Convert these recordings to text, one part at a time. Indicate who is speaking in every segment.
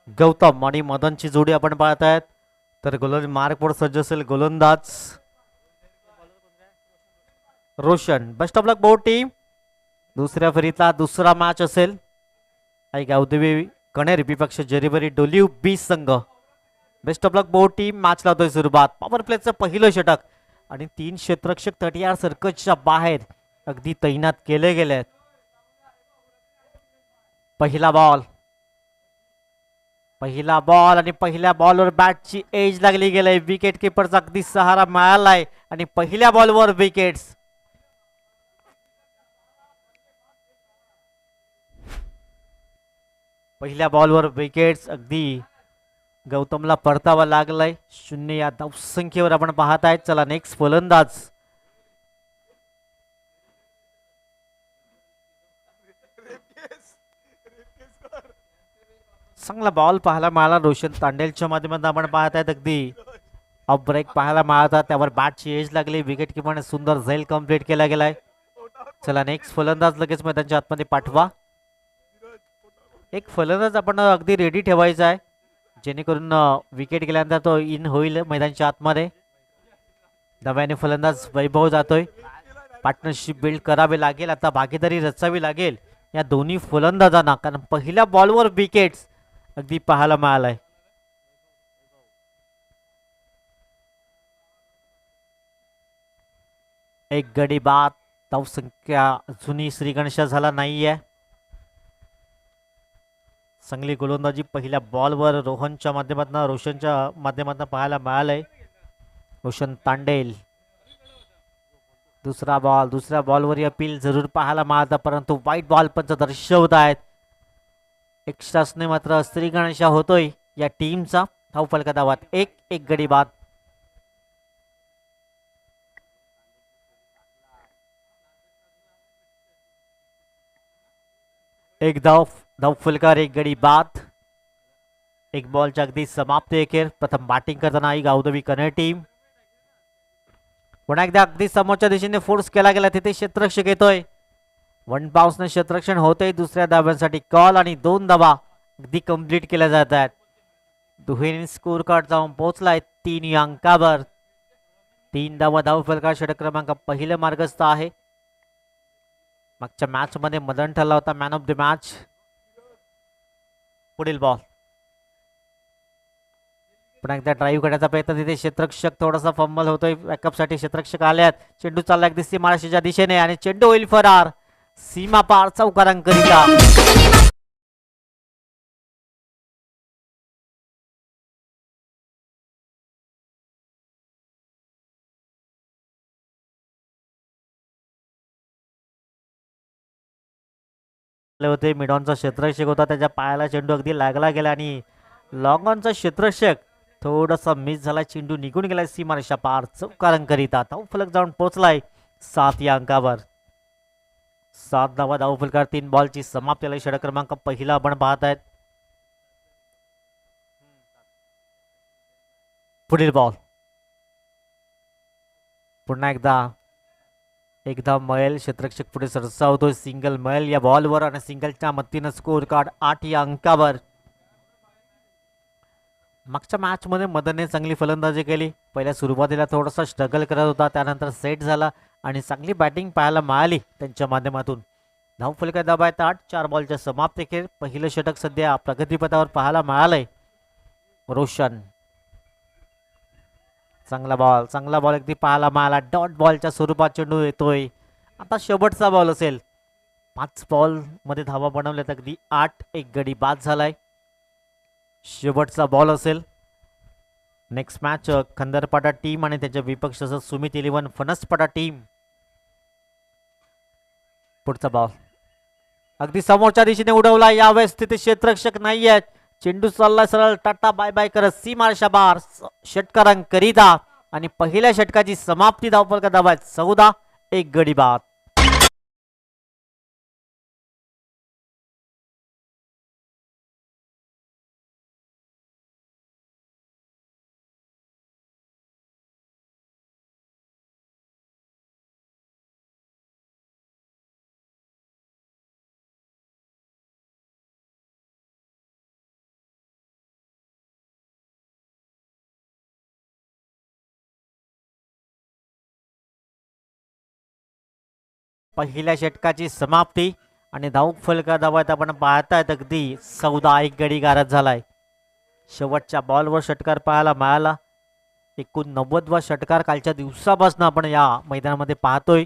Speaker 1: गौतम आणि मदनची जोडी आपण पाहत आहेत. तर गोलंदाज मार्कवर सज्ज असेल गोलंदाज Roshan. Best of luck both team. दुसऱ्या फेरीतला दुसरा मॅच असेल. आई गावदेवी कणेर विपक्ष जरीबरी डोलिव बी संघ. Best of luck both team. Match लावतोय सुरुवात. पॉवर प्लेचं पहिलं षटक आणि 3 क्षेत्ररक्षक 30 सर्कलच्या बाहेर अगदी तैनात केले गेले आहेत. पहिला बॉल आणि पहिल्या बॉलवर बॅटची एज लागली गेली. विकेट किपरचा अगदी सहारा मिळालाय आणि पहिल्या बॉलवर विकेट्स. पहिल्या बॉलवर विकेट्स. अगदी गौतमला परतावा लागलाय. 0 या धावसंख्येवर आपण पाहत आहेत. चला नेक्स्ट फलंदाज. चांगला बॉल पाहायला मिळाला रोशन तांडेलच्या माध्यमातून आपण पाहत आहेत. अगदी ऑफ ब्रेक पाहायला मिळाला. त्यावर बॅटची एज लागली. विकेट किपरने सुंदर झेल कंप्लीट केला गेलाय. चला नेक्स्ट फलंदाज लगेच मैदानाच्या आतमध्ये पाठवा. एक फलंदाज आपण अगदी रेडी ठेवायचा आहे जेणेकरून विकेट गेल्यानंतर तो इन होईल मैदानाच्या आतमध्ये. नव्याने फलंदाज वैभव जातोय. पार्टनरशिप बिल्ड करावे लागेल. आता भागीदारी रचावी लागेल या दोन्ही फलंदाजांना, कारण पहिल्या बॉलवर विकेट्स अगदी पाहायला मिळालाय. एक गडी बाद. धावसंख्या अजूनही श्रीगणेशा झाला नाहीये. चांगली गोलंदाजी पहिल्या बॉलवर रोशनच्या माध्यमातून पाहायला मिळालंय. रोशन तांडेल. दुसऱ्या बॉलवर अपील जरूर पाहायला मिळालं, परंतु वाईट बॉल पंच दर्शवत आहेत. एक्स्ट्रासने मात्र श्रीगणेशा होतोय या टीमचा. धावफलका धावात एक गडी बाद. एक धाव फलकार, एक गडी बाद. एक बॉलच्या अगदी समाप्ती अखेर प्रथम बॅटिंग करताना आई गावदेवी कन्नड टीम. पुन्हा एकदा अगदी समोरच्या दिशेने फोर्स केला गेला. तिथे क्षेत्ररक्षक येतोय. 1 बाउन्सने क्षेत्ररक्षण होतंय. दुसऱ्या धाव्यांसाठी कॉल आणि 2 धावा अगदी कंप्लीट केल्या जात आहेत. दुहेरी स्कोर कार्ड जाऊन पोहोचलाय 3 अंकावर. 3 धावा धाव फलकार. षटक क्रमांक पहिले मार्गस्थ आहे. मागच्या मॅच मध्ये मदन ठरला होता मॅन ऑफ द मॅच. पुढील बॉल. पुन्हा एकदा ड्राईव्ह करण्याचा प्रयत्न. तिथे क्षेत्ररक्षक थोडासा फंबल होतोय. बॅकअपसाठी क्षेत्ररक्षक आल्यात. चेंडू चालला अगदी सीमारेषेच्या दिशेने आणि चेंडू होईल फरार. सीमा पार चौकारांकरिता. होते मिडॉनचा क्षेत्ररक्षक होता. त्याच्या पायाला चेंडू अगदी लागला गेला आणि लॉंग ऑनचा क्षेत्ररक्षक थोडासा मिस झाला. चेंडू निघून गेलाय सीमारेषा पार चौकारांकरिता. धावफलक जाऊन पोहोचलाय 7 या अंकावर. 7 धावा धावफलकार. 3 बॉलची समाप्ती. षटक क्रमांक पहिला आपण पाहत आहेत. पुढील बॉल. पुन्हा एकदा मयल क्षेत्ररक्षक पुढे सरसावतोय. सिंगल मयल या बॉलवर आणि सिंगलच्या मदतीनं स्कोर कार्ड 8 या अंकावर. मागच्या मॅच मध्ये मदनने चांगली फलंदाजी केली. पहिल्या सुरुवातीला थोडासा स्ट्रगल करत होता, त्यानंतर सेट झाला आणि चांगली बॅटिंग पाहायला मिळाली त्यांच्या माध्यमातून. धावफलक दाबायत 8. 4 बॉलच्या समाप्तीखेर पहिलं षटक सध्या प्रगतीपथावर पाहायला मिळालंय. रोशन. चांगला बॉल अगदी पाहायला मिळाला. डॉट बॉलच्या स्वरूपात चेंडू येतोय. आता शेवटचा बॉल असेल. 5 बॉल मध्ये धावा बनवल्यात अगदी 8. एक गडी बाद झालाय. शेवटचा बॉल असेल. नेक्स्ट मॅच खंदरपाटा टीम आणि त्याच्या विपक्ष सुमित 11 फणसपाटा टीम. पुढचा बॉल अगदी समोरच्या दिशेने उडवला. यावेळेस तिथे क्षेत्ररक्षक नाही आहेत. चेंडू चाललाय सरळ टाटा बाय बाय करत सीमारेषा पार षटकारांकरिता आणि पहिल्या षटकाची समाप्ती. धावफलक धावायत 14. एक गडी बाद. पहिल्या षटकाची समाप्ती आणि धाव फलका धावत आपण पाहतायत अगदी 14 गडी गारद झालाय. शेवटच्या बॉलवर षटकार पाहायला मिळाला. 89वा षटकार कालच्या दिवसापासून आपण या मैदानामध्ये पाहतोय.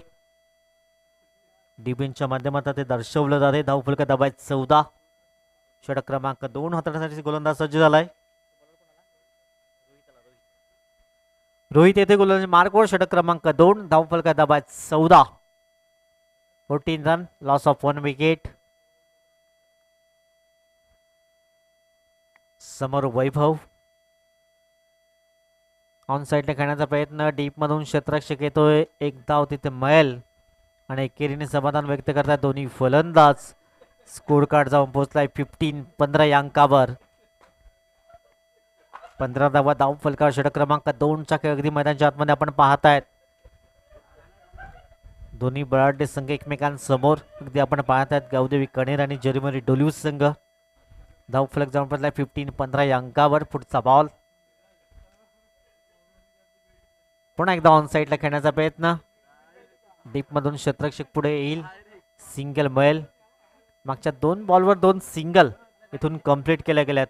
Speaker 1: डिबिनच्या माध्यमातून ते दर्शवलं जाते. धाव फलका धावत 14. षटक क्रमांक 2 हाताळण्यासाठी गोलंदाज सज्ज झालाय. रोहित येथे गोलंदाज मार्कवर षटक क्रमांक 2. धाव फलका धावत 14. 14 रन, लॉस ऑफ 1 विकेट. समोर वैभव ऑन साईडला खेळण्याचा प्रयत्न, डीप मधून क्षेत्ररक्षक येतोय. एक धाव तिथे मिळेल आणि एकेरीने समाधान व्यक्त करतात दोन्ही फलंदाज. स्कोर कार्ड जाऊन पोहोचलाय 15 या अंकावर. 15 धावा धाव फलकावर षटक क्रमांक 2 चा खेळ अगदी मैदानाच्या आतमध्ये आपण पाहतायत. दोन्ही बळाडे संघ एकमेकांसमोर अगदी आपण पाहतायत. गावदेवी कणेर आणि जर्मनी डोलिव्ह संघ. धाव फलक जाऊन पोहोचलाय 15 या अंकावर. पुढचा बॉल पुन्हा एकदा ऑन साईडला खेळण्याचा प्रयत्न, डीप मधून क्षेत्ररक्षक पुढे येईल. सिंगल मिळेल. मागच्या 2 बॉलवर 2 सिंगल इथून कंप्लीट केल्या गेल्यात.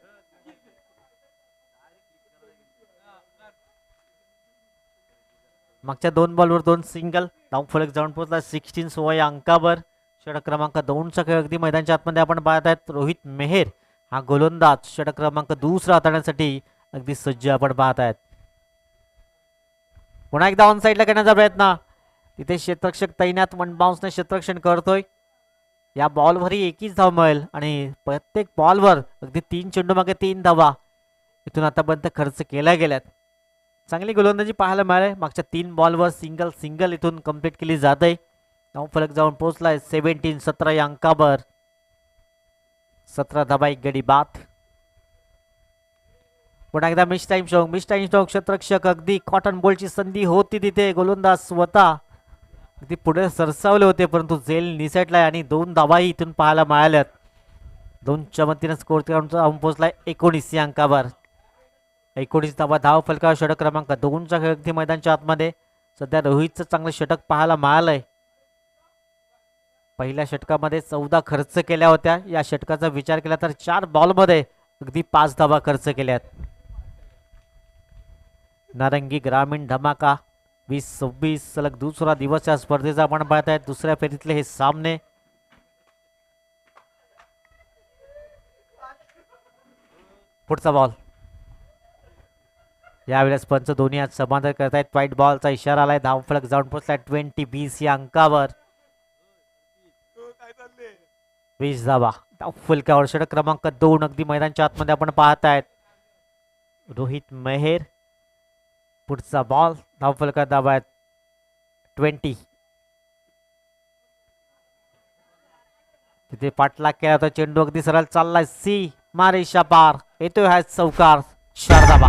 Speaker 1: मागच्या 2 बॉलवर 2 सिंगल. धाव फलक जाऊन पोहोचला 16 या अंकावर. षटक क्रमांक 2 चा खेळ अगदी मैदानाच्या आतमध्ये आपण पाहतायत. रोहित मेहर हा गोलंदाज षटक क्रमांक 2 हाताळण्यासाठी अगदी सज्ज आपण पाहतायत. पुन्हा एकदा ऑन साईडला करण्याचा प्रयत्न, तिथे क्षेत्ररक्षक तैनात. वन बाउन्सने क्षेत्ररक्षण करतोय. या बॉलवरही एकच धाव मिळेल आणि प्रत्येक बॉलवर अगदी 3 चेंडू मागे 3 धावा इथून आतापर्यंत खर्च केल्या गेल्यात. चांगली गोलंदाजी पाहायला मिळाली. मागच्या 3 बॉलवर सिंगल सिंगल इथून कंप्लीट केली जाते. धाव फलक जाऊन पोहोचलाय 17 या अंकावर. 17 धावा 1 गडी बाद. पुन्हा एकदा मिस टाइम स्ट्रोक क्षेत्ररक्षक अगदी कॉटन बॉलची संधी होती तिथे. गोलंदाज स्वतः अगदी पुढे सरसावले होते परंतु झेल निसटलाय आणि 2 धावाही इथून पाहायला मिळाल्यात. 2च्या मतीने स्कोर जाऊन पोहोचलाय 19 या अंकावर. 19 धावा धाव फलकावर षटक क्रमांक 2 चा खेळ अगदी मैदानाच्या आतमध्ये. सध्या रोहितचं चांगलं षटक पाहायला मिळालंय. पहिल्या षटकामध्ये 14 खर्च केल्या होत्या. या षटकाचा विचार केला तर 4 बॉलमध्ये अगदी 5 धावा खर्च केल्यात. नारंगी ग्रामीण धमाका 20-26 सलग दुसरा दिवस या स्पर्धेचा आपण पाहतायत. दुसऱ्या फेरीतले हे सामने. पुढचा बॉल यावेळेस पंच दोन्ही आज समाधान करतायत. व्हाईट बॉलचा इशारा आलाय. धाव फलक जाऊन पोहोचलाय 20 या अंकावर. 20 धावा धाव फलकावर षटक क्रमांक 2 अगदी मैदानाच्या आतमध्ये आपण पाहतायत. रोहित मेहर. पुढचा बॉल धाव फलकात धावा 20. तिथे पाठलाग केला होता. चेंडू अगदी सरळ चाललाय. सी मारेशा पार येतोय हा चौकार. 4 धावा.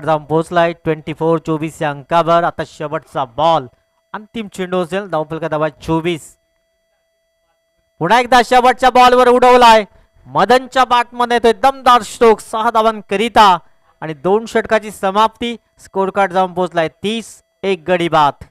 Speaker 1: जाऊन पोहोचलाय 24 या अंकावर. आता शेवटचा बॉल अंतिम चेंडू असेल. धाव फलकात धावा 24. पुन्हा एकदा शेवटच्या बॉलवर उडवलाय. मदनच्या बॅटमध्ये तो दमदार स्ट्रोक 6 धावांकरिता आणि 2 षटकाची समाप्ती. स्कोर कार्ड जाऊन पोहोचलाय 30. 1 गडी बाद.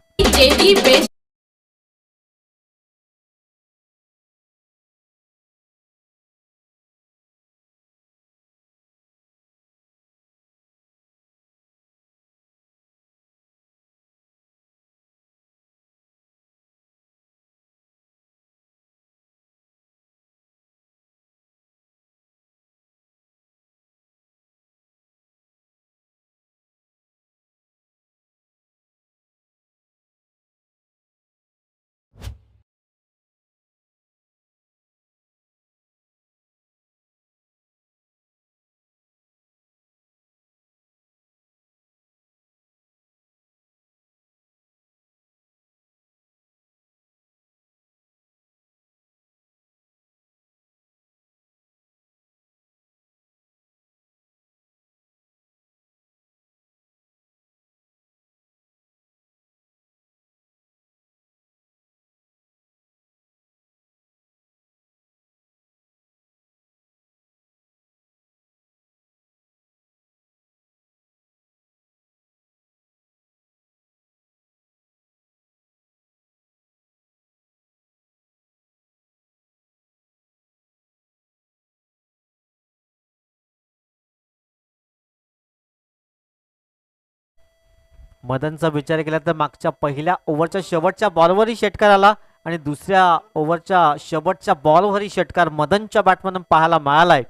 Speaker 1: मदनचा विचार केला तर मागच्या पहिल्या ओव्हरच्या शेवटच्या बॉलवरही षटकार आला आणि दुसऱ्या ओव्हरच्या शेवटच्या बॉलवरही षटकार मदनच्या बॅटमधून पाहायला मिळालाय.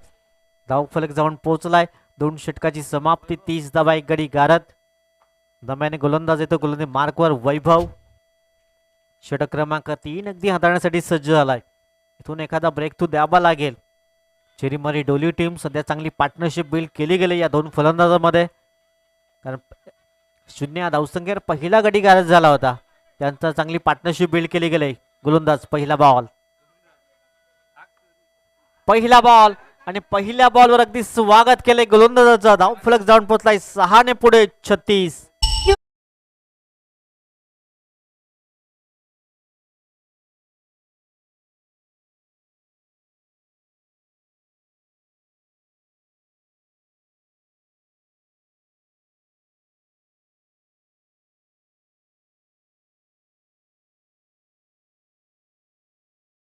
Speaker 1: धावफलक जाऊन पोहोचलाय. 2 षटकाची समाप्ती. 30 धावा, 1 गडी गारद. दम्याने गोलंदाज येतो. गोलंदाज मार्कवर वैभव. षटक क्रमांक 3 अगदी हाताळण्यासाठी सज्ज झालाय. इथून एखादा ब्रेक थ्रू द्यावा लागेल. चिरीमरी डोली टीम सध्या चांगली पार्टनरशिप बिल्ड केली गेली या दोन फलंदाजांमध्ये. कारण 0 धावसंख्येवर पहिला गडी गारद झाला होता. त्यांचा चांगली पार्टनरशिप बिल्ड केली गेली. गोलंदाज पहिला बॉल आणि पहिल्या बॉलवर अगदी स्वागत केले गोलंदाजाचा. धावफलक जाऊन पोहोचलाय 6 ने पुढे 36.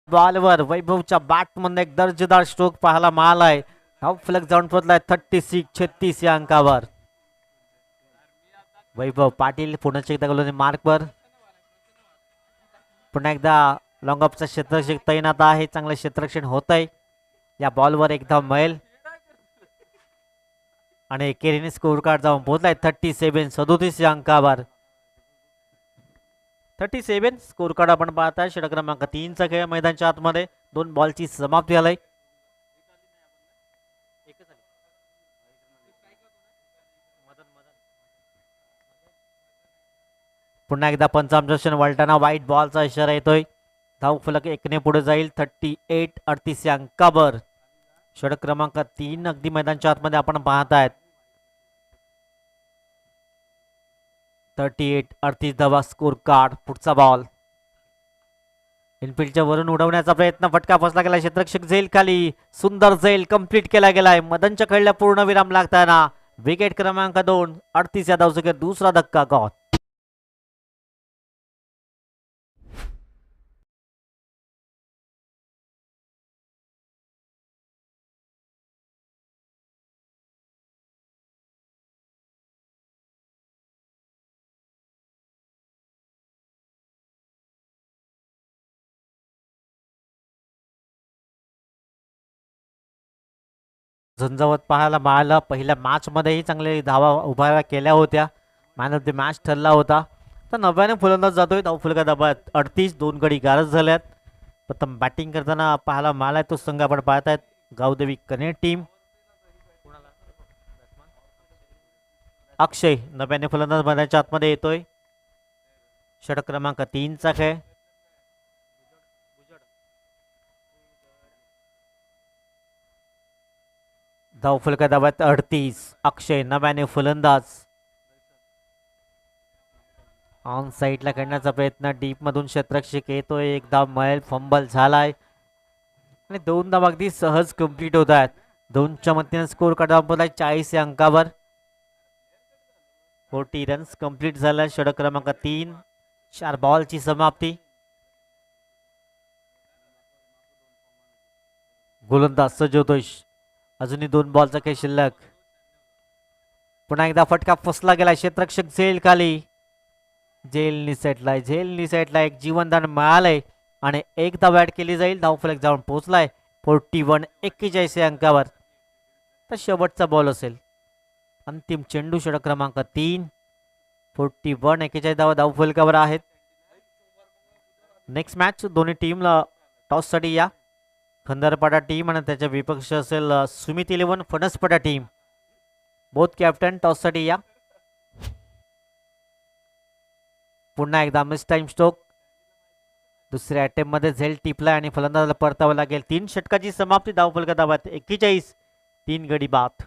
Speaker 1: बॉलवर वैभवच्या बॅटमधून एक दर्जेदार स्ट्रोक पाहायला मिळालाय. धावफलक जाऊन पोहोचलाय 36 या अंकावर. वैभव पाटील पुन्हा एकदा गोलंदाज मार्कवर. पुन्हा एकदा लॉंग ऑफचा क्षेत्ररक्षक तैनात आहे. चांगलं क्षेत्ररक्षण होत आहे. या बॉलवर एक धाव मिळेल आणि एकेरीने स्कोर कार्ड जाऊन पोहोचलाय 37 या अंकावर. 37 स्कोर कार्ड आपण पाहताय. षटक क्रमांक 3 चा खेळ मैदानाच्या आतमध्ये. 2 बॉलची समाप्ती झाली. पुन्हा एकदा पंचामर्शन वळताना व्हाईट बॉलचा इशारा येतोय. धावफलक 1 ने पुढे जाईल 38 या अंकावर. षटक क्रमांक 3 अगदी मैदानाच्या आतमध्ये आपण पाहतायत. 38 धावा स्कोर कार्ड. पुढचा बॉल इनफिल्डच्या वरून उडवण्याचा प्रयत्न. फटका फसला गेला. क्षेत्ररक्षक झेल खाली. सुंदर झेल कंप्लीट केला गेलाय. मदनच्या खेळल्या पूर्ण विराम लागताना विकेट क्रमांक 2. 38 या धावसंख्येत दुसरा धक्का गॉल. झंझावत पाहायला मिळालं. पहिल्या मॅच मध्येही चांगले धावा उभा केल्या होत्या. मॅन ऑफ द मॅच ठरला होता. तर 9व्याने फलंदाज जातोय. धावफलका दाबात 38. 2 गडी गारद झाल्यात. प्रथम बॅटिंग करताना पाहायला मिळालाय तो संघ आपण पाहतायत. गावदेवी कनेर टीम. अक्षय 9व्याने फलंदाज मैदानाच्या आतमध्ये येतोय. षटक क्रमांक 3 चा खेळ. धावफलका दाबात 38. अक्षय 9व्याने फलंदाज. ऑन साईडला खेळण्याचा प्रयत्न. डीप मधून क्षेत्ररक्षक येतोय. एक धाव मिळेल. फंबल झालाय आणि 2 धाव अगदी सहज कंप्लीट होत आहेत. 2च्या मतीने स्कोर काढावा 40 या अंकावर. 40 रन्स कंप्लीट झाला. षटक क्रमांक 3. 4 बॉलची समाप्ती. गोलंदाज सज्ज होतोय. अजूनही 2 बॉलचा खेळ शिल्लक. पुन्हा एकदा फटका फसला गेला. क्षेत्ररक्षक झेल खाली. झेल निसटलाय. एक जीवनदान मिळालंय आणि एक धाव ऍड केली जाईल. धावफलक जाऊन पोहोचलाय 41 या अंकावर. तर शेवटचा बॉल असेल. अंतिम चेंडू. षटक क्रमांक 3. 41 धावा धावफलकावर आहेत. नेक्स्ट मॅच दोन्ही टीमला टॉससाठी या. खंदारपाडा टीम आणि त्याच्या विपक्ष असेल सुमित 11 फणसपाडा टीम. बोथ कॅप्टन टॉससाठी या. पुन्हा एकदा मिस टाइम स्ट्रोक. दुसऱ्या अटेम्प्ट मध्ये झेल टिपला आणि फलंदाजाला परतावं लागेल. 3 षटकाची समाप्ती. धावफलका दाबात 41. 3 गडी बाद.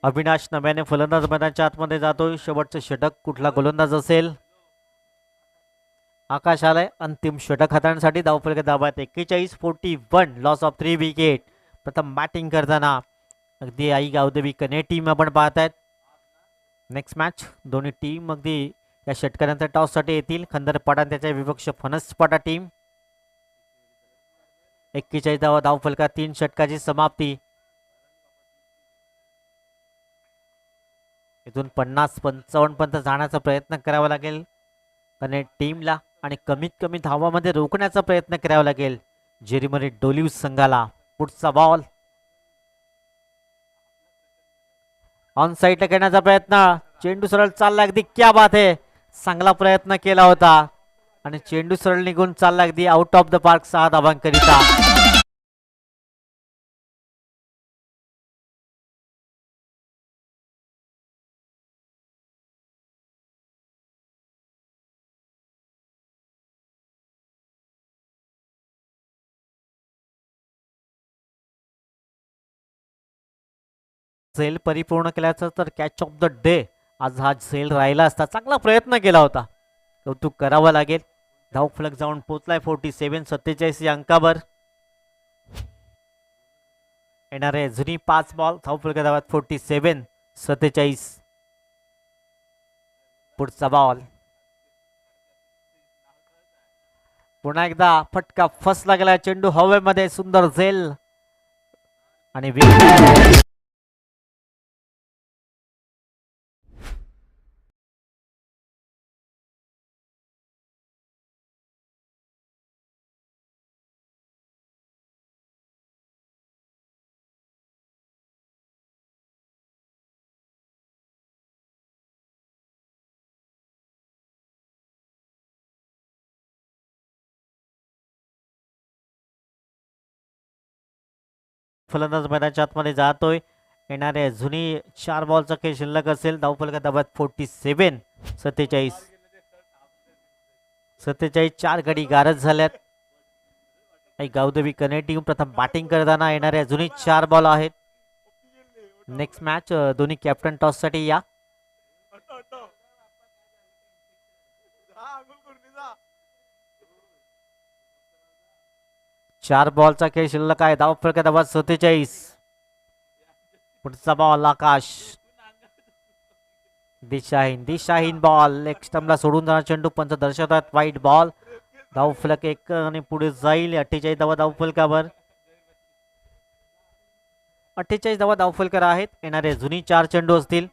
Speaker 1: अविनाश नव्याने फलंदाज मैदानाच्या आतमध्ये जातोय. शेवटचं षटक कुठला गोलंदाज असेल? आकाश आलाय. अंतिम षटक हाताळण्यासाठी धावफलक दाबात 41-41, लॉस ऑफ 3 विकेट. प्रथम बॅटिंग करताना अगदी आई गावदेवी कने टीम आपण पाहतायत. नेक्स्ट मॅच दोन्ही टीम अगदी या षटकानंतर टॉससाठी येतील. खंदरपाडा त्याच्या विपक्ष फणसपाटा टीम. 41 धावफलका 3 षटकाची समाप्ती. इथून 50-55 पर्यंत जाण्याचा प्रयत्न करावा लागेल कने टीमला आणि कमीत कमी धावामध्ये रोखण्याचा प्रयत्न करावा लागेल जेरीमरी डोलिव्स संघाला. पुढचा बॉल ऑन साईडला घेण्याचा प्रयत्न. चेंडू सरळ चालला अगदी. क्या बात आहे. चांगला प्रयत्न केला होता आणि चेंडू सरळ निघून चालला अगदी आउट ऑफ द पार्क 6 धावांकरिता. झेल परिपूर्ण केल्याचं तर कॅच ऑफ द डे आज हा झेल राहिला असता. चांगला प्रयत्न केला होता, कौतुक करावं लागेल. धावफलक जाऊन पोहोचलाय 47-47 या अंकावर. येणारे जुनी 5 बॉल धावफलक धावात 47-47. पुढचा बॉल पुन्हा एकदा फटका फसला गेला. चेंडू हवेमध्ये. सुंदर झेल आणि फलंदाज मैदानाच्या आतमध्ये जातोय. येणारे जुनी 4 बॉलचा खेळ शिल्लक असेल. धावफलक धावात 47-47. 4 गडी गारज झाल्यात. गावदेवी कने टीम प्रथम बॅटिंग करताना येणारे जुनी 4 बॉल आहेत. नेक्स्ट मॅच दोन्ही कॅप्टन टॉस साठी या. चार बॉलचा खेळ शिल्लक आहे. धावफलक धावात 47. पुढचा बॉल आकाश. दिशाहीन बॉल. लेग स्टंपला सोडून जाणार चेंडू. पंच दर्शवतात वाईट बॉल. धावफलक 1 आणि पुढे जाईल. 48 धावफलकावर. 48 धावफलकर आहेत. येणारे जुनी 4 चेंडू असतील.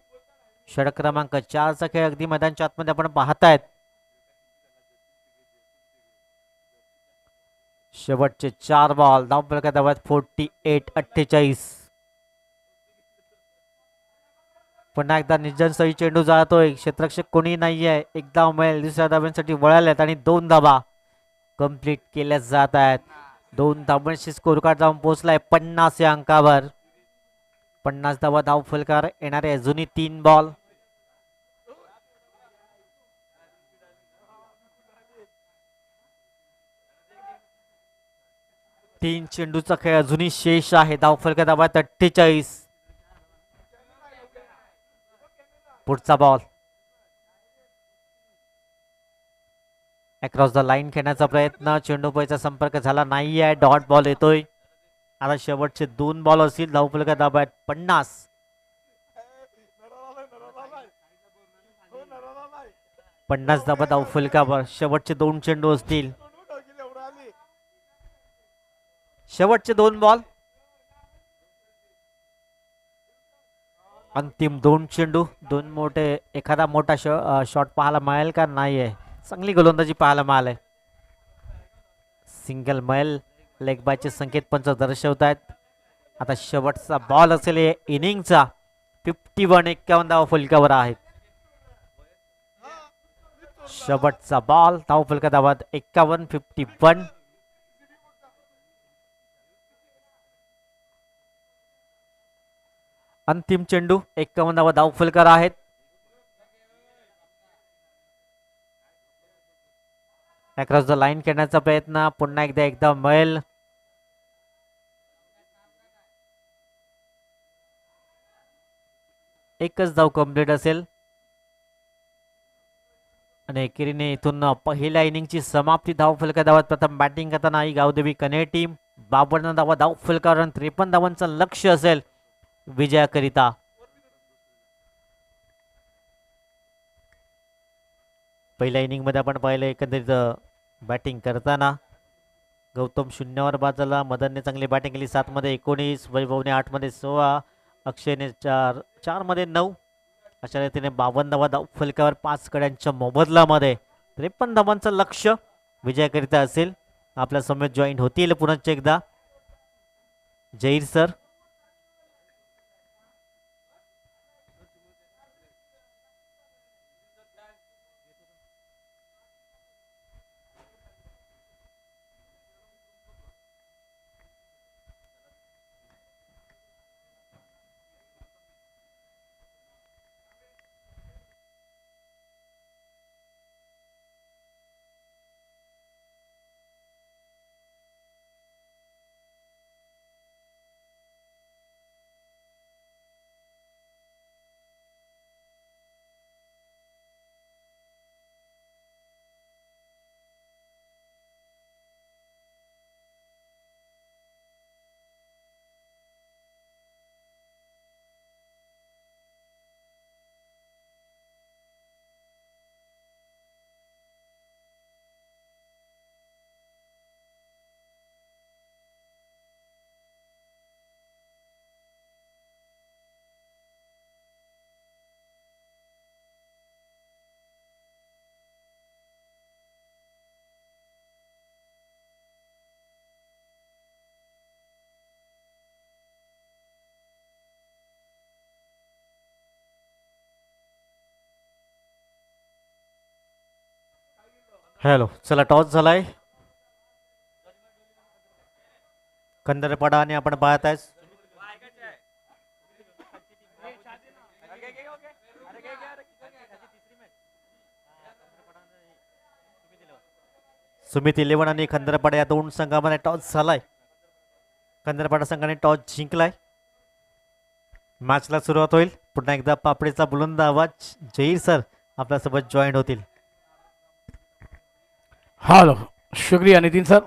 Speaker 1: षटक क्रमांक 4चा खेळ अगदी मैदानाच्या आतमध्ये आपण पाहतायत. शेवटचे 4 बॉल धावफलक धावात 48-48. पुन्हा एकदा निर्जन सही चेंडू जातोय. क्षेत्ररक्षक कोणी नाहीये. एक धाव मिळेल. दुसऱ्या धाव्यांसाठी वळाल्यात आणि 2 धावा कंप्लीट केल्या जात आहेत. 2 धावांशी स्कोर कार्ड जाऊन पोहोचलाय 50 या अंकावर. 50 धावा धावफलकार. येणारे अजूनही 3 बॉल. तीन चेंडूचा खेळ अजूनही शेष आहे. धावफलक धावात 48. पुढचा बॉल अक्रॉस द लाईन खेळण्याचा प्रयत्न. चेंडू पैचा संपर्क झाला नाहीये. डॉट बॉल येतोय. आता शेवटचे 2 बॉल असतील. धावफलक धावात 50. 50 धावा धावफलकावर. शेवटचे 2 चेंडू असतील. शेवटचे 2 बॉल. अंतिम 2 चेंडू. 2 मोठे. एखादा मोठा शॉट पाहायला मिळेल का? नाहीये. चांगली गोलंदाजी पाहायला मिळाले. सिंगल मिळेल. लेग बायचे संकेत पंच दर्शवत आहेत. आता शेवटचा बॉल असेल या इनिंगचा. 51 धावफलकावर आहेत. शेवटचा बॉल. धावफलका धावात 51. अंतिम चेंडू. 51 धावफलकार आहेत. अक्रॉस द लाईन खेळण्याचा प्रयत्न. पुन्हा एकदा मिळेल. एकच धाव कंप्लीट असेल आणि एकेरीने इथून पहिल्या इनिंगची समाप्ती धाव फलका धावत प्रथम बॅटिंग करताना ही गावदेवी कन्हे टीम 52 धावा धाव फलकावर 53 धावांचं लक्ष असेल विजयाकरिता. पहिल्या इनिंग मध्ये आपण पाहिलं एकंदरीत बॅटिंग करताना गौतम शून्यावर बाद झाला. मदनने चांगली बॅटिंग केली. 7 मध्ये 19, वैभवने 8 मध्ये 16, अक्षयने 4 मध्ये 9 अशा रीतीने 52 धावा धाव फलकावर 5 कड्यांच्या मोबदल्यामध्ये 53 धावांचं लक्ष विजयाकरिता असेल. आपल्या समेत जॉईन होतील पुन्हा एकदा जहीर सर. हॅलो, चला टॉस झालाय कंदरपाडा आणि आपण पाहत आहे सुमित 11 आणि खंदरपाडा या दोन संघामध्ये टॉस झालाय. खंदरपाडा संघाने टॉस जिंकलाय. मॅचला सुरुवात होईल. पुन्हा एकदा पापडीचा बुलंद आवाज जहीर सर आपल्यासोबत जॉईन होतील.
Speaker 2: हेलो, शुक्रिया नितिन सर.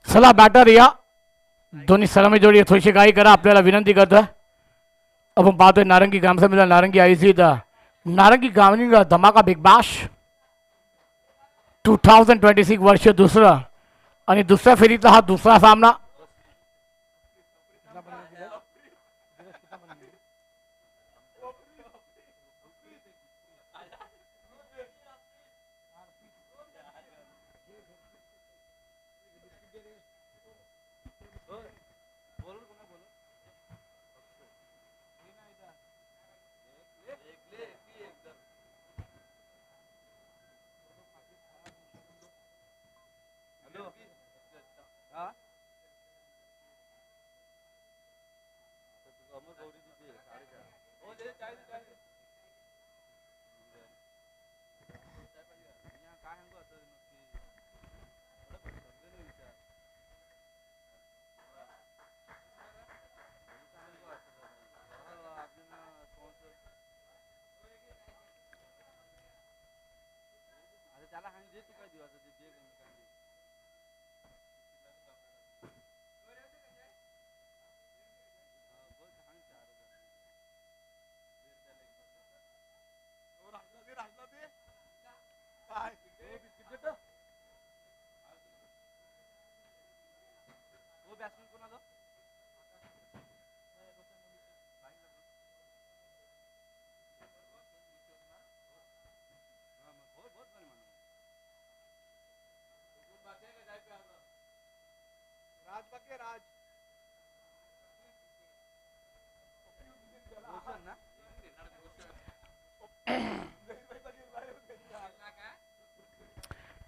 Speaker 2: चला बॅटर या दोन्ही सलामी जोडी थोडीशी काही करा आपल्याला विनंती करतोय. आपण पाहतोय नारंगी ग्रामसभेला नारंगी आयसी नारंगी ग्रामीण धमाका बिग बाश 2026 वर्ष दुसरं आणि दुसऱ्या फेरीचा हा दुसरा सामना.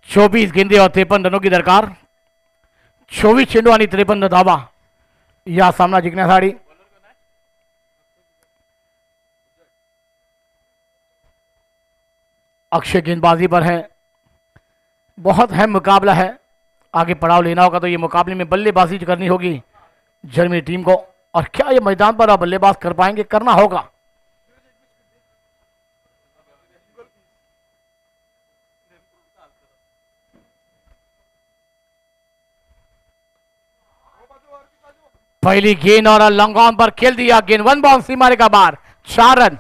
Speaker 2: चौबीस गेंदे और 53 रनों की दरकार. 24 चेंडू आणि 53 धावा या सामना जिंकण्यासाठी. अक्षय गेंदबाजी पर है. बहुत अहम मुकाबला है. आगे पड़ाव लेना होगा तो ये मुकाबले में बल्लेबाजी करनी होगी जर्मनी टीम को. और क्या ये मैदान पर बल्लेबाज कर पाएंगे? करना होगा. पहली गेंद और लॉन्ग ऑन पर खेल दिया. गेंद 1 बाउंस मारेगा बाहर. 4 रन.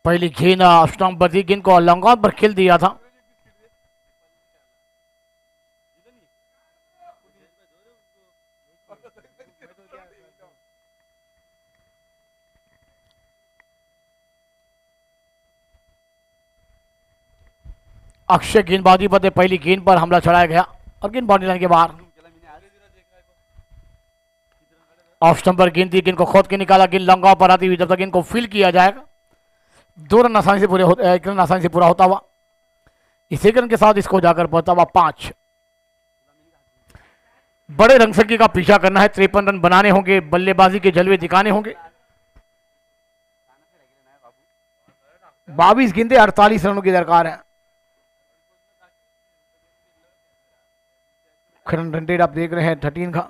Speaker 2: पहली गेंद स्टंप पर थी. गेंद को लॉन्ग ऑन पर खेल दिया था. अक्षय गेंदबाजी पर पहली गेंद पर हमला चढ़ाया गया और गेंद बाउंड्री लाइन के बाहर. ऑफ स्टंप पर गेंद थी. गेंद को खोद के निकाला. गेंद लॉन्ग ऑफ पर आती हुई जब तक गेंद को फील किया जाएगा 2 रन आसानी से पूरे होते. 1 रन आसानी से पूरा होता हुआ. इसी रन के साथ इसको जाकर पहुंचा हुआ 5. बड़े रंग संख्या का पीछा करना है. 53 रन बनाने होंगे. बल्लेबाजी के जलवे दिखाने होंगे. 22 गेंदें 48 रनों की दरकार है. करंट रन रेट आप देख रहे हैं 13 का.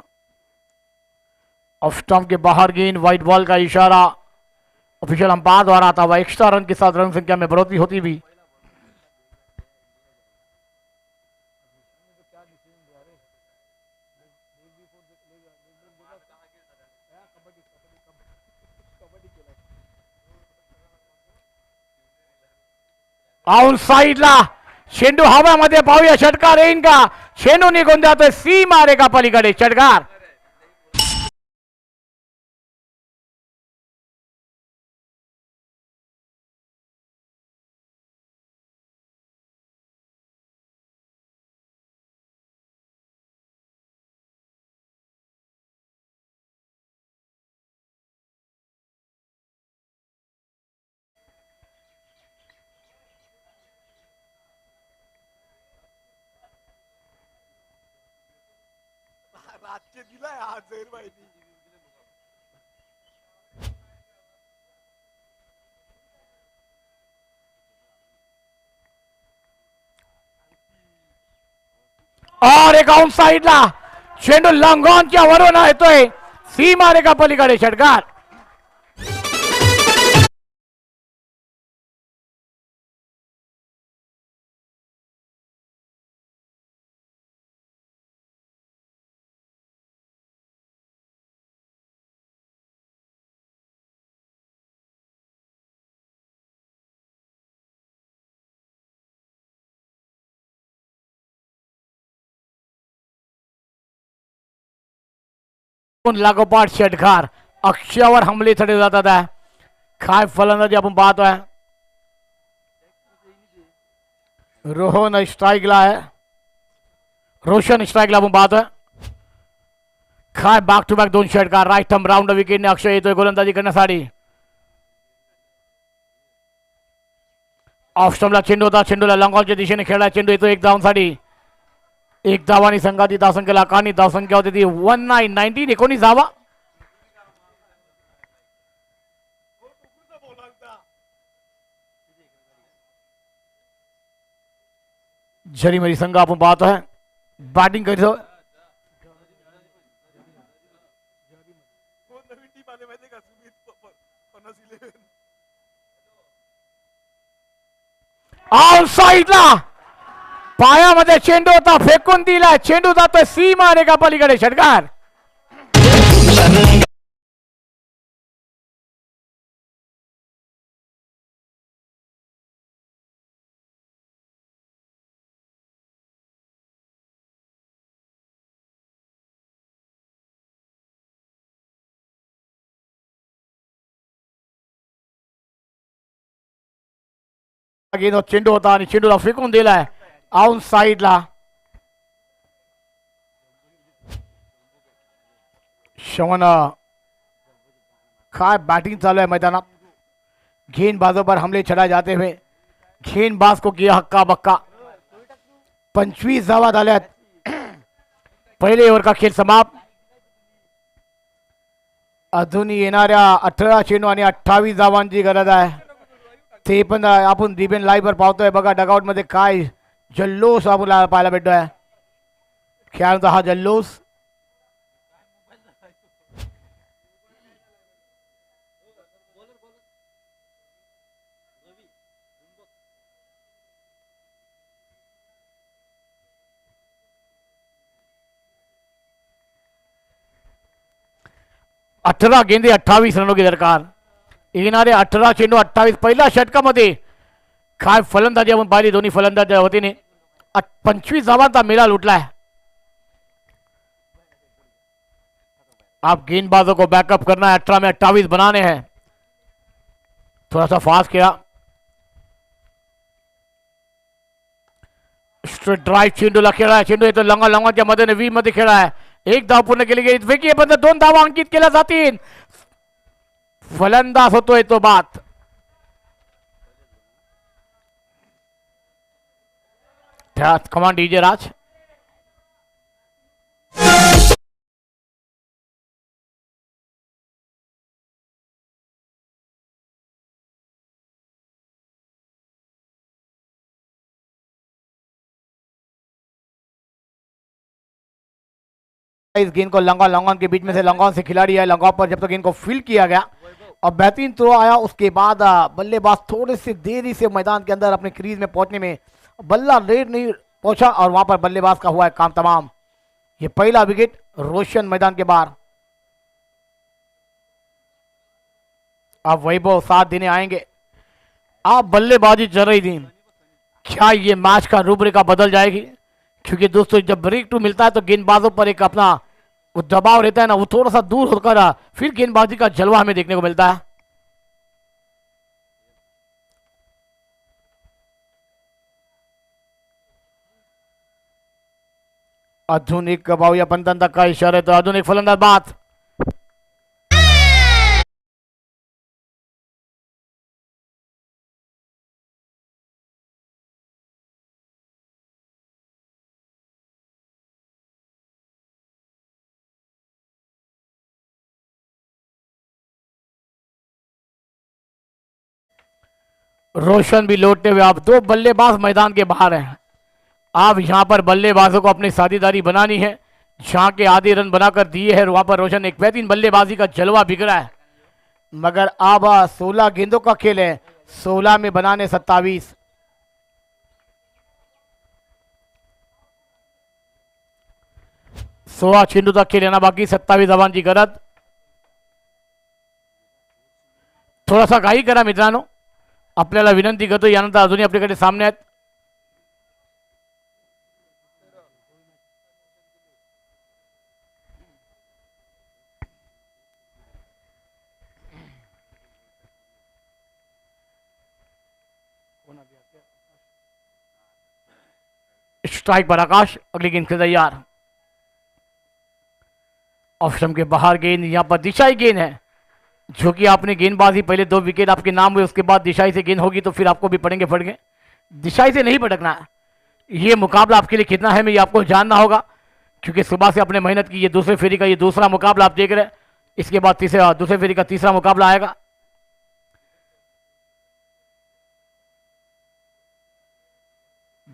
Speaker 2: ऑफ स्टंप के बाहर गेंद. व्हाइट बॉल का इशारा ऑफिशियल अंपायर द्वारा आता हुआ. एक्स्ट्रा रन के साथ रन संख्या में बढ़ोतरी होती भी. आउट साईडला चेंडू हवामध्ये पाहूया. षटकार येईन का? चेंडू निघून जातोय. सी मारेगा पलीकडे. षटकार.
Speaker 3: रातचे दिलाय आज जैर माहिती.
Speaker 2: और एक आउट साईडला चेंडू लॉन्ग ऑनच्या वरून येतोय. सी मारेगा पलीकडे. षटकार. लागोपाठ षटकार. अक्षयावर हमले चढले जातात आहे. काय फलंदाजी आपण पाहतोय. रोहन स्ट्राईकला आहे. रोशन स्ट्राईकला आपण पाहतोय. काय बॅक टू बॅक 2 षटकार. राईट थंब राऊंड विकेटने अक्षय येतोय गोलंदाजी करण्यासाठी. ऑफ स्टंपला चेंडू होता. चेंडूला लॉन्ग ऑनच्या दिशेने खेळला. चेंडू येतो 1 धावांसाठी. 1 धावांनी संघाची धावसंख्या आकारणी. धावसंख्या होती ती 19 19 धावा. झरीमरी संघ आपण पाहतोय बॅटिंग करतो.
Speaker 3: नवीन टीम आले माहिती का? सुमित 50-11.
Speaker 2: आउट साईडला पायामध्ये चेंडू होता. फेकून दिला. चेंडू जातोय. सी मारेगा पलीकडे. षटकार. गेंद चेंडू होता आणि चेंडूला फेकून दिलाय आउट साईडला. श्रवण काय बॅटिंग चालू आहे मैदानात. गेंदबाजों पर हमले चढाए जाते हुए गेंदबाज को किया हक्का बक्का. 25 धावा झाल्यात. पहिले ओव्हर का खेळ समाप्त. अजून येणाऱ्या 18 चेंडू आणि 28 धावांची गरज आहे. ते पण आपण रिबेन लाईव्ह वर पाहतोय. बघा डगआउट मध्ये काय जल्लोष आपल्याला पाहायला भेटतोय. खेळाडूंचा हा जल्लोष. अठरा गेंदे 28 रनों की दरकार. येणारे 18 चेंडू 28. पहिल्या षटकामध्ये काय फलंदाजी आपण पाहिली दोन्ही फलंदाजाच्या वतीने. 25 धावांचा मेळा लुटलाय. आप गेंदबाजों को बैकअप करना है. 18 में 28 बनाने हैं. थोड़ा सा फास्ट किया. स्ट्रेट ड्राइव्ह चेंडूला खेळा. चेंडू येतो लंगाच्या मध्येने वी मध्ये खेळा आहे. एक धाव पूर्ण केली गेली. विकी बंद 2 धावा अंकित केल्या जातील. फलंदाज होतोय तो बाद. त्यात कमांड डीजे राज. इस गेंद को लंगॉन के बीच में से लंगॉन से खिलाड़ी है. लंगॉन पर जब तक गेंद को फील्ड किया गया और बेहतरीन थ्रो आया, उसके बाद बल्लेबाज थोड़े से देरी से मैदान के अंदर अपने क्रीज में पहुंचने में बल्ला लेट नहीं पहुंचा और वहां पर बल्लेबाज का हुआ है काम तमाम. ये पहला विकेट रोशन मैदान के बाहर. अब वैभव साथ देने आएंगे. आप बल्लेबाजी चल रही थी. क्या ये मैच का रूपरेखा बदल जाएगी? क्योंकि दोस्तों जब ब्रेक टू मिलता है तो गेंदबाजों पर एक अपना वो दबाव रहता है ना, वो थोड़ा सा दूर होकर फिर गेंदबाजी का जलवा हमें देखने को मिलता है. आधुनिक बाहुया पंतांचा काय इशारा आहे. आधुनिक फलंदाज बाद. रोशन भी लौटते हुए. आप 2 बल्लेबाज मैदान के बाहर हैं. आप यहां पर बल्लेबाजों को अपनी साझेदारी बनानी है. जहां के आधे रन बनाकर दिए हैं वहां पर रोशन एक बेहतरीन बल्लेबाजी का जलवा बिगड़ा है. मगर अब 16 गेंदों का खेल है. 16 में बनाने 27. सोळा चेंडूचा खेळ येणार बाकी. 27 धावांची गरज. थोडासा घाई करा मित्रांनो. आपल्याला विनंती करतो. यानंतर अजूनही आपल्याकडे सामने आहेत. स्ट्राइक पर आकाश. अगली गेंद से तैयार. ऑफ स्टंप के बाहर गेंद. यहां पर दिशाई गेंद है जो कि आपने गेंदबाजी पहले 2 विकेट आपके नाम हुए, उसके बाद दिशाई से गेंद होगी तो फिर आपको भी पड़ेंगे फटके. दिशाई से नहीं भटकना है. ये मुकाबला आपके लिए कितना है ये आपको जानना होगा, क्योंकि सुबह से आपने मेहनत की. ये दूसरे फेरी का ये दूसरा मुकाबला आप देख रहे हैं. इसके बाद दूसरे फेरी का तीसरा मुकाबला आएगा.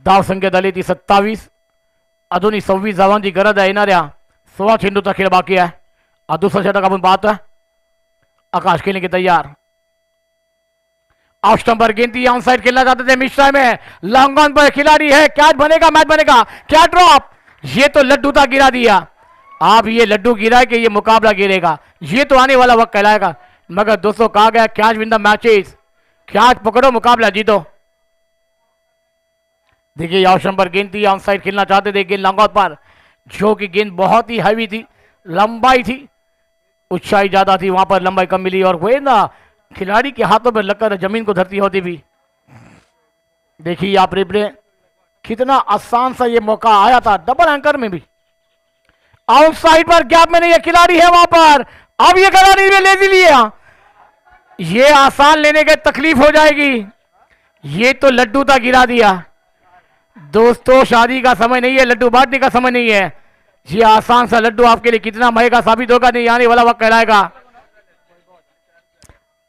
Speaker 2: धाव संख्या झाली ती 27. अजूनही 26 धावांची गरज आहे. येणाऱ्या 16 चेंडूचा खेळ बाकी आहे. दुसरा षटक आपण पाहतोय. आकाश खेलने के तैयार. ऑफ स्टंप पर गेंद ऑन साइड खेलना चाहते थे. मिश्रा में लॉन्ग ऑन पर खिलाड़ी है. कैच बनेगा, मैच बनेगा. क्या ड्रॉप. ये तो लड्डू था, गिरा दिया. आप ये लड्डू गिरा कि ये मुकाबला गिरेगा. ये तो आने वाला वक्त कहलाएगा. मगर दोस्तों कहा गया catch win the matches. Catch पकड़ो, मुकाबला जीतो. देखिए ऑफ स्टंप पर गेंद थी. ऑन साइड खेलना चाहते थे. गेंद लॉन्ग ऑन पर, जो कि गेंद बहुत ही हैवी थी. लंबाई थी, ऊंचाई ज्यादा थी, वहां पर लंबाई कम मिली. और वो ना खिलाड़ी के हाथों में लगकर जमीन को धरती होती भी. देखिए आप रिप्ले, कितना आसान सा ये मौका आया था. डबल एंकर में भी आउटसाइड पर गैप में नहीं है. खिलाड़ी है वहां पर. अब ये खिलाड़ी ने ले लिया. ये आसान लेने के तकलीफ हो जाएगी। ये तो लड्डू तक गिरा दिया। दोस्तों शादी का समय नहीं है, लड्डू बांटने का समय नहीं है। ये आसान सा लड्डू आपके लिए कितना महंगा साबित होगा नहीं आने वाला वक्त कहलाएगा।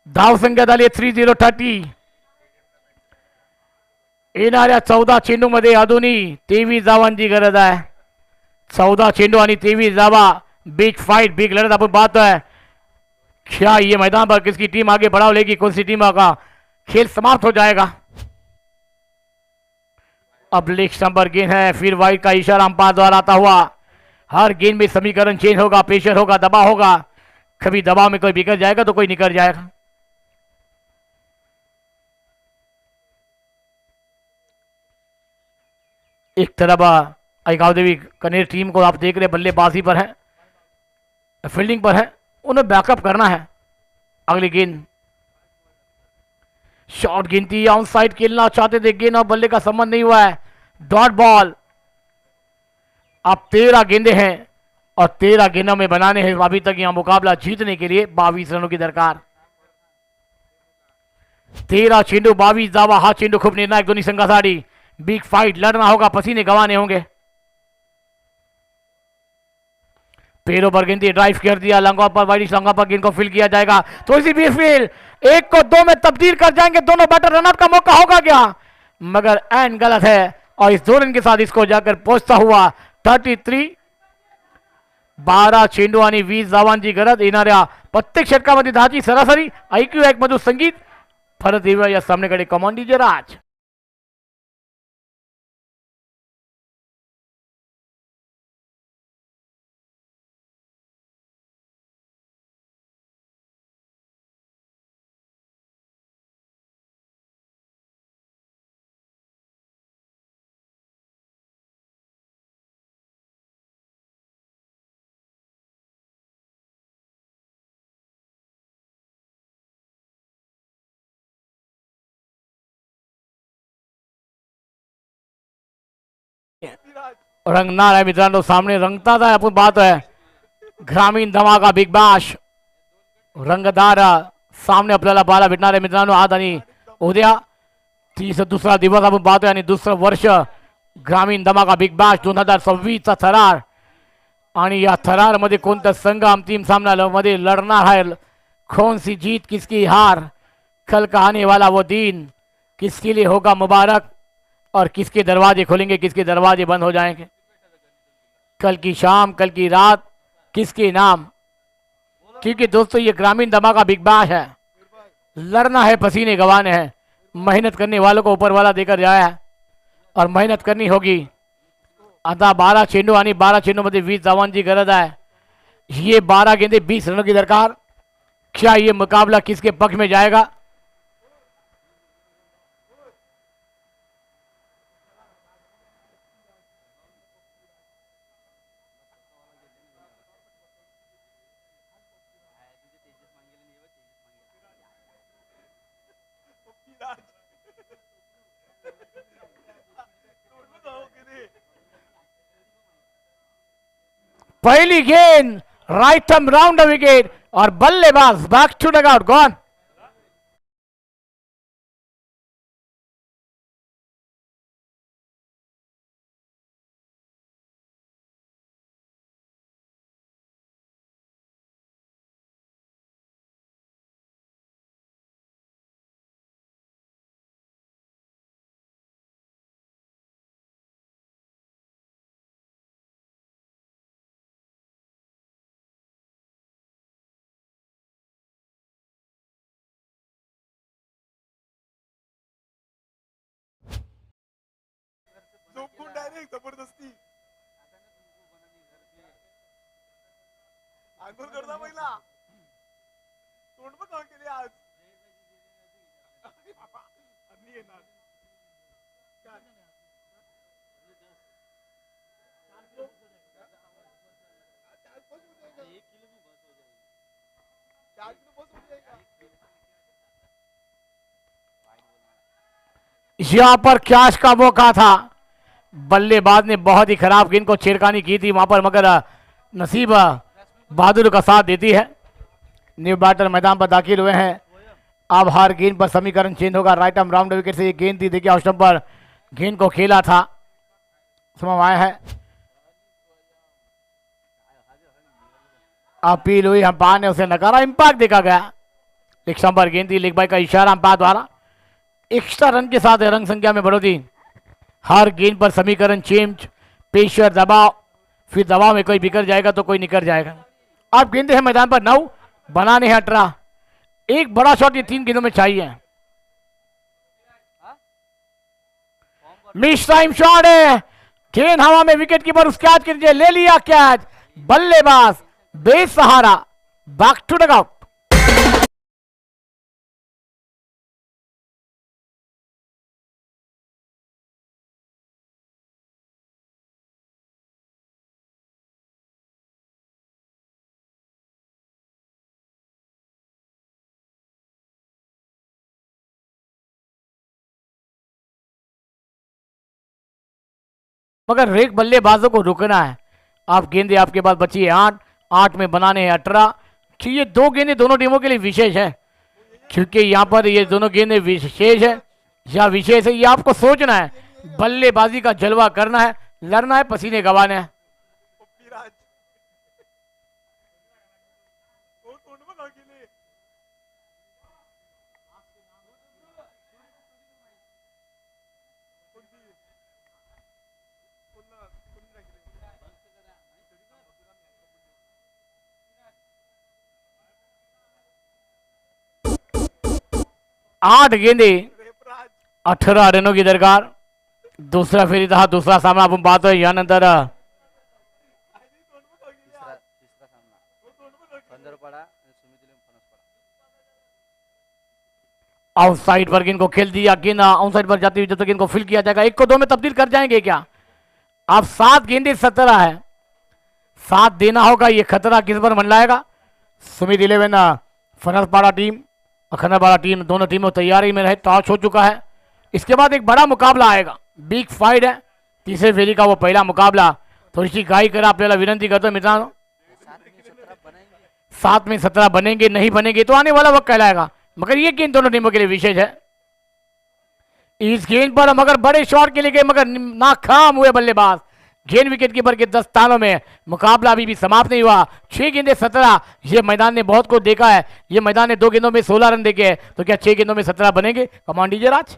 Speaker 2: धाव संख्या झाली 3030। येणाऱ्या 14 चेंडूमध्ये अजूनही 23 धावांची गरज आहे। 14 चेंडू आणि 23 धावा। बिग फाइट, बिग लड़त अपन पाहतोय। क्या ये मैदान पर किसकी टीम आगे बढ़ाव लेगी, कौन सी टीम का खेल समाप्त हो जाएगा। अब लेग स्टंप पर गेंद है, फिर वाइड का इशारा अंपायर द्वारा आता हुआ। हर गेंद में समीकरण चेंज होगा, प्रेशर होगा, दबाव होगा। कभी दबाव में कोई बिगड़ जाएगा तो कोई निकल जाएगा। एक तरफ अयगांव देवी कनेर टीम को आप देख रहे बल्लेबाजी पर है, फील्डिंग पर है, उन्हें बैकअप करना है। अगली गेंद शॉट गिनती, ऑन साइड खेलना चाहते थे, गेंद और बल्ले का संबंध नहीं हुआ है। Dot ball. अब 13 गेंदे हैं और 13 गेंदों में बनाने हैं अभी तक यहां मुकाबला जीतने के लिए 22 रनों की दरकार। 13 चेंडू 22 दावा। हा चेंडू खूब निर्णायक दोनों संघासाठी। बिग फाइट लड़ना होगा, पसीने गंवाने होंगे। पैरों पर गेंद ड्राइव कर दिया, लंगा पर वाइड लंगा पर गेंद को फील किया जाएगा। तो इसी बीच फील 1 को 2 में तब्दील कर जाएंगे दोनों बैटर। रनआउट का मौका होगा क्या, मगर एंड गलत है और इस 2 रन के साथ इसको जाकर पहुंचता हुआ 33। 12 चेंडू आणि 20 धावांची गरज। येणाऱ्या प्रत्येक षटकामध्ये 10ची सरासरी। ऐक्यू एक मधून संगीत परत येऊया या सामन्याकडे। कमॉन डीजे राज। रंगणार आहे मित्रांनो, सामने रंगतात आहे। आपण पाहतोय ग्रामीण धमाका बिग बॅश रंगदार सामने आपल्याला पाहायला भेटणार आहे मित्रांनो आज आणि उद्या। 32रा दिवस आपण पाहतोय आणि दुसरं वर्ष ग्रामीण धमाका बिग बॅश 2026 चा थरार। आणि या थरार मध्ये कोणता संघ अंतिम सामना मध्ये लढणार आहे, कौन सी जीत किसकी हार, कल का आने वाला वो दिन किसके लिए होगा मुबारक और किसके दरवाजे खुलेंगे, किसके दरवाजे बंद हो जाएंगे। कल की शाम, कल की रात किसके नाम। क्योंकि दोस्तों ये ग्रामीण धमाका बिग बैश है, लड़ना है, पसीने गंवाने हैं। मेहनत करने वालों को ऊपर वाला देकर जाया है और मेहनत करनी होगी। आता 12 चेंडू आणि 12 चेंडू मध्ये 20 धावांची गरज है। ये 12 गेंदे 20 रनों की दरकार। क्या ये मुकाबला किसके पक्ष में जाएगा। पहली गेंद right arm round the wicket और बल्लेबाज back to dugout gone.
Speaker 3: झोपून डायरेक्ट जबरदस्ती आंघोळ करता पहिला तोंड पण काम केले आज अन्नी येणार
Speaker 2: यहां पर कैच का मौका था। बल्लेबाज ने बहुत ही खराब गेंद को छेड़खानी की थी वहां पर, मगर नसीब बहादुर का साथ देती है। न्यू बैटर मैदान पर दाखिल हुए हैं अब हर गेंद पर समीकरण चेंज होगा। राइट आर्म राउंड विकेट से ये गेंद थी, देखिए ऑफ स्टंप पर गेंद को खेला था, समय आया है, अपील हुई, अंपायर ने उसे नकारा, इंपैक्ट देखा गया। लेग स्टंप पर गेंद थी, लेग बाई का इशारा अंपायर द्वारा। एक्स्ट्रा रन के साथ रन संख्या में बढ़ोतरी। हर गेंद पर समीकरण चेंज, पेशर दबाव, फिर दबाव में कोई बिगड़ जाएगा तो कोई निकल जाएगा। अब गेंदे हैं मैदान पर 9, बनाने हैं 18। एक बड़ा शॉट ये 3 गेंदों में चाहिए। मिस टाइम शॉट है, गेंद हवा में, विकेट कीपर उस कैच के नीचे ले लिया कैच, बल्लेबाज बेसहारा, बैक टू द आउट। मगर रेक बल्लेबाजों को रुकना है। आप गेंदे आपके पास बची है 8, 8 में बनाने हैं 18। ये 2 गेंदें दोनों टीमों के लिए विशेष है, क्योंकि यहाँ पर ये दोनों गेंदें विशेष है या विशेष है, ये आपको सोचना है। बल्लेबाजी का जलवा करना है, लड़ना है, पसीने गंवाने हैं।
Speaker 3: पृथ्वीराज वो तोंड बघा गेले. कोणती पुन्हा कोणी टाकले
Speaker 2: 8 गेंदे
Speaker 3: रेपराज
Speaker 2: 18 रनों की दरकार। दूसरा फेरी था, दूसरा सामना आपण पाहतोय यानंतर
Speaker 3: आणि तोंड बघा गेले
Speaker 4: तिसरा तिसरा सामना
Speaker 3: वो तोंड बघा गेले.
Speaker 4: पंधरपाडा आणि सुमित फणसपाडा.
Speaker 2: आउटसाइड पर गेंद को खेल दिया, गेंद आउटसाइड पर जाती हुई जब तक गेंद को फिल किया जाएगा। 1 को 2 में तब्दील कर जाएंगे क्या? अब 7 गेंदे 17 है, 7 देना होगा। ये खतरा किस पर मंडलाएगा? सुमित 11 फनसपाड़ा टीम, अखंडपाड़ा टीम, दोनों टीमों तैयारी में रहे, टॉस हो चुका है। इसके बाद एक बड़ा मुकाबला आएगा, बिग फाइट है, तीसरे फेरी का वो पहला मुकाबला। थोड़ी सी गाई करा आपल्याला विनंती करतो मित्रांनो,
Speaker 4: 7 में 17 बनाएंगे.
Speaker 2: 7 में 17 बनेंगे, नहीं बनेंगे तो आने वाला वक्त कहलाएगा। मगर ये गेंद दोनों टीमों के लिए विशेष है। इस गेंद पर मगर बड़े शॉट के लिए गए, मगर नाकाम हुए बल्लेबाज। गेंद विकेट कीपर के 10 स्थानों में। मुकाबला अभी भी समाप्त नहीं हुआ। 6 गेंदे 17। ये मैदान ने बहुत को देखा है, ये मैदान ने 2 गेंदों में 16 रन देखे हैं, तो क्या 6 गेंदों में 17 बनेंगे? कमान डीजे राज।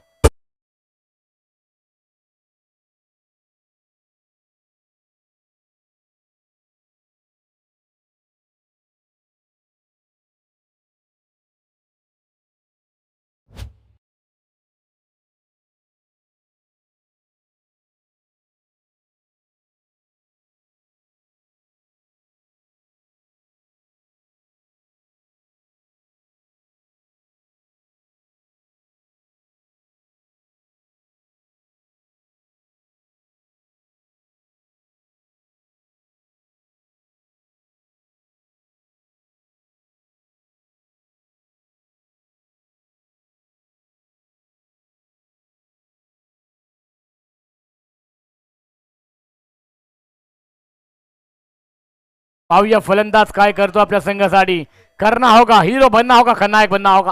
Speaker 2: पाहूया फलंदाज काय करतो आपल्या संघासाठी। करना होगा, हीरो बनना होगा, खलनायक बनना होगा।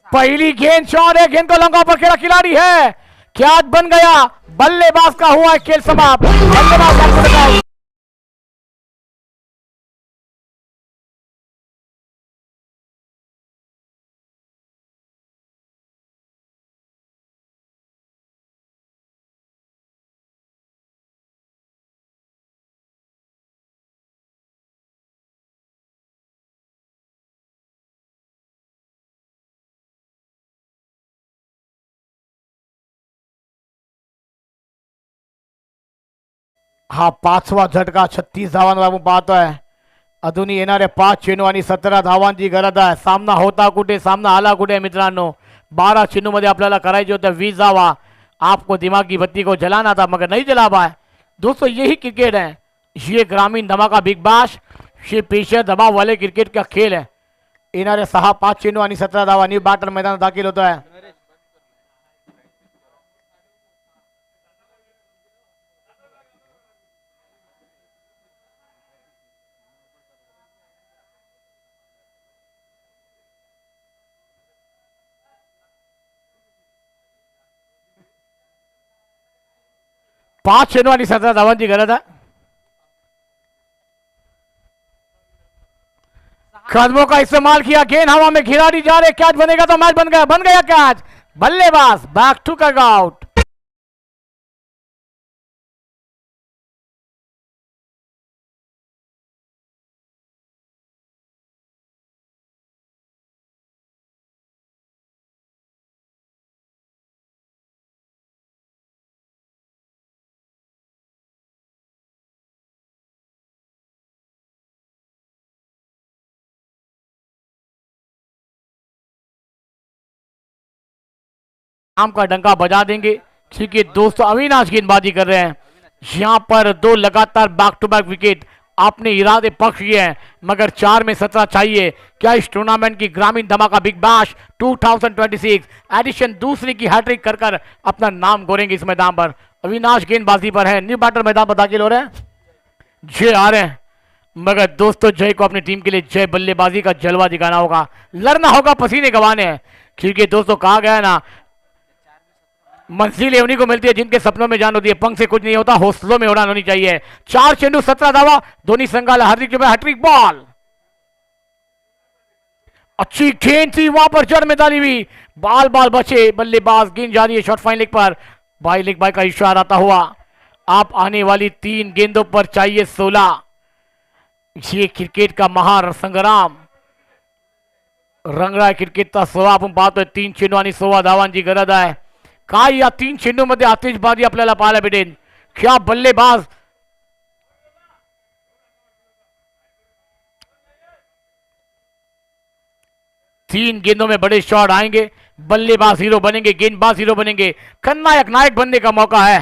Speaker 2: पहली गेंद शॉट है, गेंद को लंगा पर खेला खिलाड़ी है, कैच बन गया, बल्लेबाज का हुआ है खेल समाप्त। बल्लेबाज आपको बताओ। हा 5वा झटका, 36 धावांवर आपण पाहतोय। अजूनही येणारे 5 चेंडू आणि 17 धावांची गरज आहे। सामना होता कुठे, सामना आला कुठे मित्रांनो? 12 चेंडू मध्ये आपल्याला करायचे होते 20 धावा। आपको दिमाग की बत्ती को जलाना था मगर नहीं जला पाए। दोस्तों यही क्रिकेट है, ये ग्रामीण धमाका बिग बाश, ये पेशर दबाव वाले क्रिकेट का खेल है। येणारे 6-5 चेंडू आणि 17 धावा, न्यू बॅटर मैदानात दाखल होत आहे। 5 चेंडू आणि 17 धावांची गरज आहे. कदमों का इस्तेमाल किया, गेंद हवा में, खिलाड़ी जा रहे, कैच बनेगा तो मैच बन गया कैच. बल्लेबाज बैक टू कट आउट. नाम का डंका बजा देंगे. ठीक है दोस्तों, अविनाश गेंदबाजी कर रहे हैं. यहां पर 2 लगातार बैक टू बैक विकेट आपने इरादे पक्ष किए हैं, मगर 4 में 17 चाहिए. क्या इस टूर्नामेंट की ग्रामीण धमाका बिग बैश 2026 एडिशन दूसरी की हैट्रिक कर कर अपना नाम गोरेंगे इस मैदान पर. अविनाश गेंदबाजी पर है. न्यू बैटर मैदान पर दाखिल हो रहे हैं. जय आ रहे हैं, मगर दोस्तों जय को अपनी टीम के लिए जय बल्लेबाजी का जलवा दिखाना होगा, लड़ना होगा, पसीने गंवाने हैं. ठीक है दोस्तों, कहा गया है ना, मंजिल उन्हीं को मिलती है जिनके सपनों में जान होती है. पंख से कुछ नहीं होता, हौसलों में उड़ान होनी चाहिए. 4 चेंडू 17 धावा, धोनी संगाला, हार्दिक चौबे, हैट्रिक बॉल. अच्छी गेंद थी वहां पर, जड़ में डाली हुई, बाल बचे. बल्लेबाज गेंद जा रही है शॉर्ट फाइन लेग पर. बाई लेग बाई का इशारा आता हुआ. आप आने वाली 3 गेंदों पर चाहिए 16. ये क्रिकेट का महासंग्राम रंग रहा है. क्रिकेट का 16 आपण पाहतोय. 3 चेंडू आणि 16 धावांची गरज आहे. काय या 3 चेंडूमध्ये आतिषबाजी आपल्याला पाहायला भेटेल. क्या बल्लेबाज, तीन गेंदों में बड़े शॉट आएंगे. बल्लेबाज हीरो बनेंगे, गेंदबाज हीरो बनेंगे. खलनायक नायक बनने का मौका है.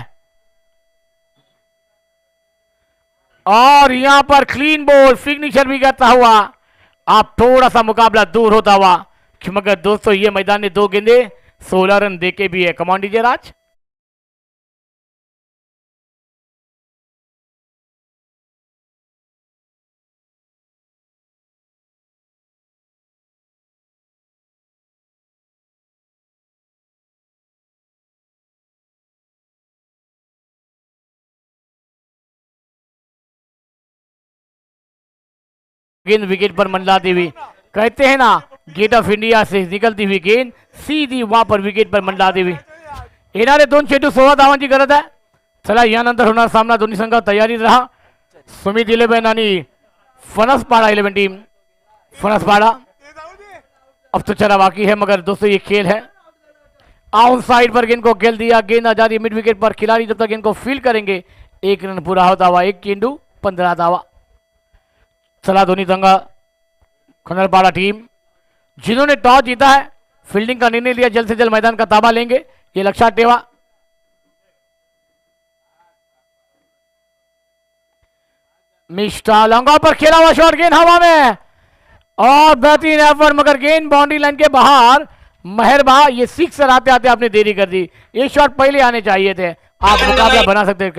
Speaker 2: और यहां पर क्लीन बॉल फिनिशर भी करता हुआ आप थोड़ा सा मुकाबला दूर होता हुआ. मगर दोस्तों ये मैदान ने 2 गेंदे 16 रन देके भी है. कमान डीजे राज. गेंद विकेट पर मंडलाती हुई, कहते हैं ना गेट ऑफ इंडिया से निकलती हुई गेंद सीधी वहां पर विकेट पर मंडलाती हुई. येणारे 2 चेंडू 16 धावांची गरज आहे. चला यानंतर होणार सामना दोन्ही संघ तयारीत राहा. सुमित 11 आणि फणसपाडा 11 टीम. फणसपाडा अब तो चला बाकी है, मगर दोस्तों ये खेल है. आउट साइड पर गेंद को खेल दिया, गेंद आ जा रही मिड विकेट पर. खिलाड़ी जब तक गेंद को फील करेंगे 1 रन पूरा होता हुआ. 1 चेंडू 15 धावा. चला दोन्ही संघ खनरपाड़ा टीम जिन्होंने टॉस जीता है फील्डिंग का निर्णय लिया, जल्द से जल्द मैदान का ताबा लेंगे, ये लक्षात ठेवा. मिस्टर लंगा पर खेला हुआ शॉट, गेंद हवा में और बेहतरीन एफर्ट, मगर गेंद बाउंड्री लाइन के बाहर. मेहरबा ये 6 आते आते आपने देरी कर दी. ये शॉट पहले आने चाहिए थे. आप मुकाबला बना सकते हैं.